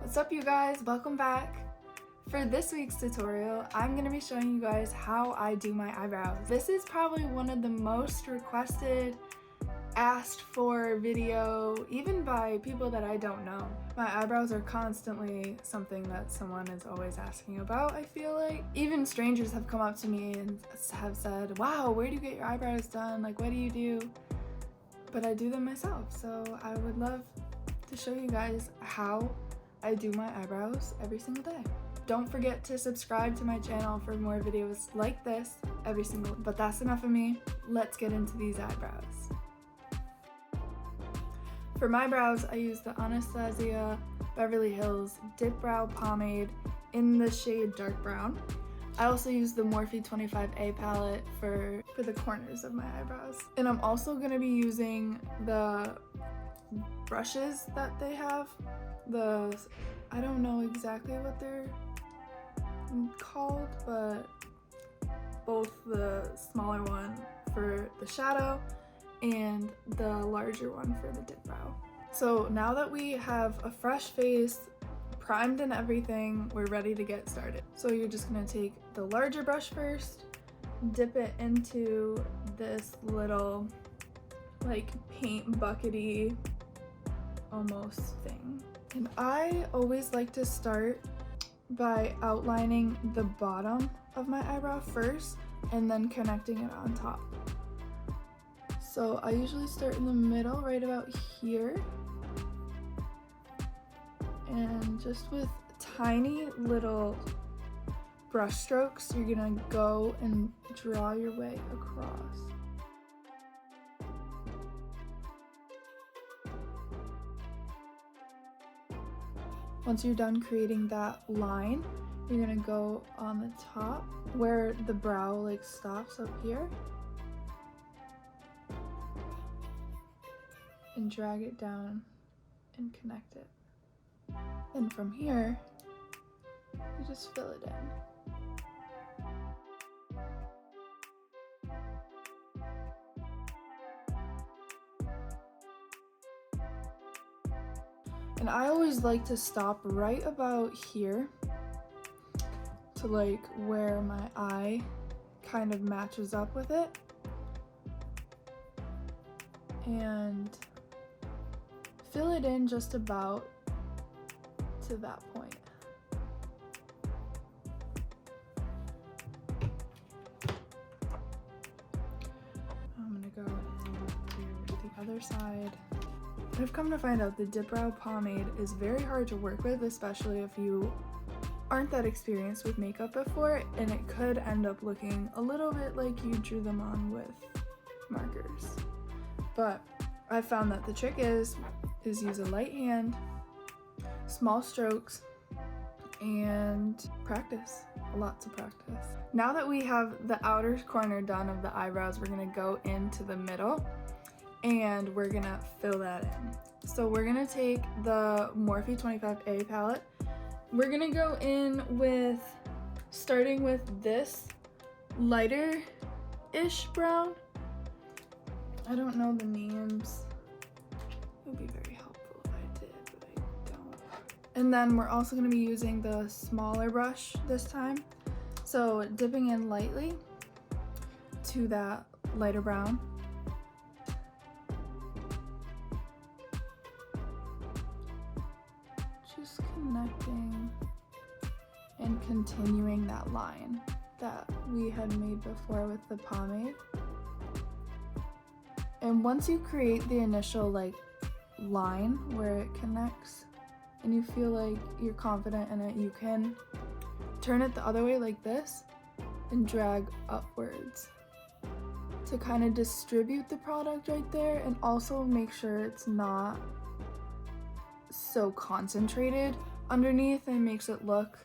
What's up, you guys? Welcome back. For this week's tutorial, I'm going to be showing you guys how I do my eyebrows. This is probably one of the most requested, asked for video, even by people that I don't know. My eyebrows are constantly something that someone is always asking about, I feel like. Even strangers have come up to me and have said, wow, where do you get your eyebrows done? Like, what do you do? But I do them myself, so I would love to show you guys how I do my eyebrows every single day. Don't forget to subscribe to my channel for more videos like this every single day. But that's enough of me. Let's get into these eyebrows. For my brows, I use the Anastasia Beverly Hills Dipbrow Pomade in the shade dark brown. I also use the Morphe 25A palette for the corners of my eyebrows. And I'm also going to be using the brushes that they have. I don't know exactly what they're called, but both the smaller one for the shadow and the larger one for the dip brow. So now that we have a fresh face, primed and everything, we're ready to get started. So you're just gonna take the larger brush first, dip it into this little like paint buckety almost thing. And I always like to start by outlining the bottom of my eyebrow first and then connecting it on top. So I usually start in the middle, right about here. And just with tiny little brush strokes, you're gonna go and draw your way across. Once you're done creating that line, you're gonna go on the top where the brow like stops up here and drag it down and connect it. Then from here, you just fill it in. And I always like to stop right about here to like where my eye kind of matches up with it. And fill it in just about to that point. I'm gonna go and do the other side. I've come to find out the Dipbrow pomade is very hard to work with, especially if you aren't that experienced with makeup before, and it could end up looking a little bit like you drew them on with markers. But I found that the trick is use a light hand, small strokes, and practice. Lots of practice. Now that we have the outer corner done of the eyebrows, we're gonna go into the middle and we're gonna fill that in. So we're gonna take the Morphe 25A palette. We're gonna go in with, starting with this lighter-ish brown. I don't know the names. It would be very helpful if I did, but I don't. And then we're also gonna be using the smaller brush this time. So dipping in lightly to that lighter brown. Just connecting and continuing that line that we had made before with the pomade. And once you create the initial like line where it connects and you feel like you're confident in it, you can turn it the other way like this and drag upwards to kind of distribute the product right there, and also make sure it's not so concentrated underneath and makes it look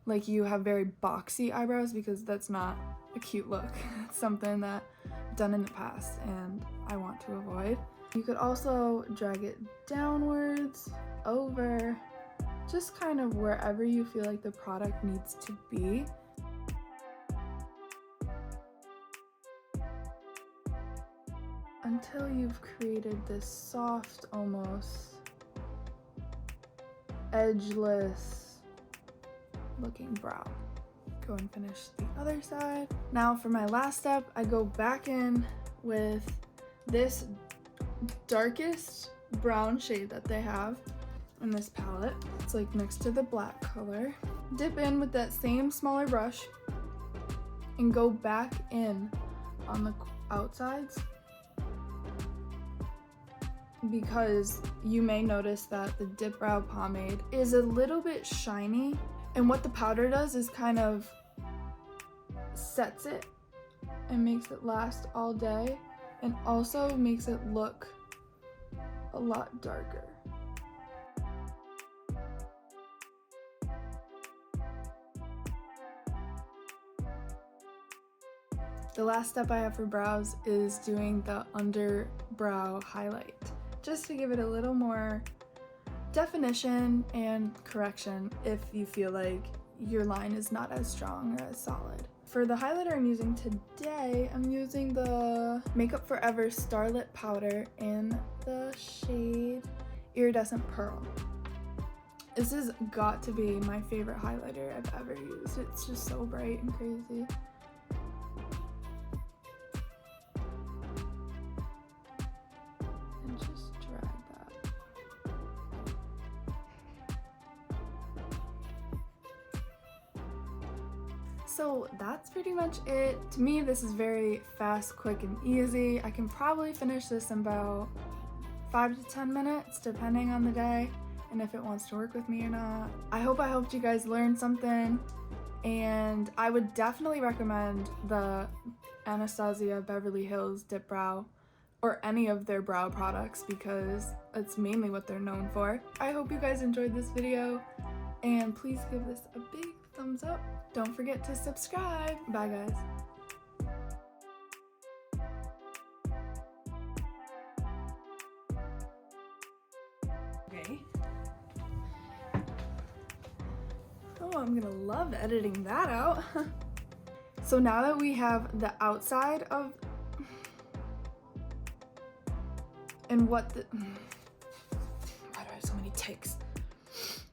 like you have very boxy eyebrows, because that's not a cute look. It's something that I've done in the past and I want to avoid. You could also drag it downwards, over, just kind of wherever you feel like the product needs to be. Until you've created this soft, almost edgeless looking brow. Go and finish the other side. Now for my last step, I go back in with this darkest brown shade that they have in this palette. It's like next to the black color. Dip in with that same smaller brush and go back in on the outsides, because you may notice that the Dipbrow pomade is a little bit shiny, and what the powder does is kind of sets it and makes it last all day, and also makes it look a lot darker. The last step I have for brows is doing the underbrow highlight, just to give it a little more definition and correction if you feel like your line is not as strong or as solid. For the highlighter I'm using today, I'm using the Makeup Forever Starlit Powder in the shade Iridescent Pearl. This has got to be my favorite highlighter I've ever used. It's just so bright and crazy. And just drag that. So that's pretty much it. To me, this is very fast, quick, and easy. I can probably finish this in about 5 to 10 minutes, depending on the day and if it wants to work with me or not. I hope I helped you guys learn something, and I would definitely recommend the Anastasia Beverly Hills Dipbrow or any of their brow products because that's mainly what they're known for. I hope you guys enjoyed this video, and please give this a big thumbs up. Don't forget to subscribe. Bye guys. Okay. Oh, I'm gonna love editing that out. So now that we have the outside of, and what the, why do I have so many ticks?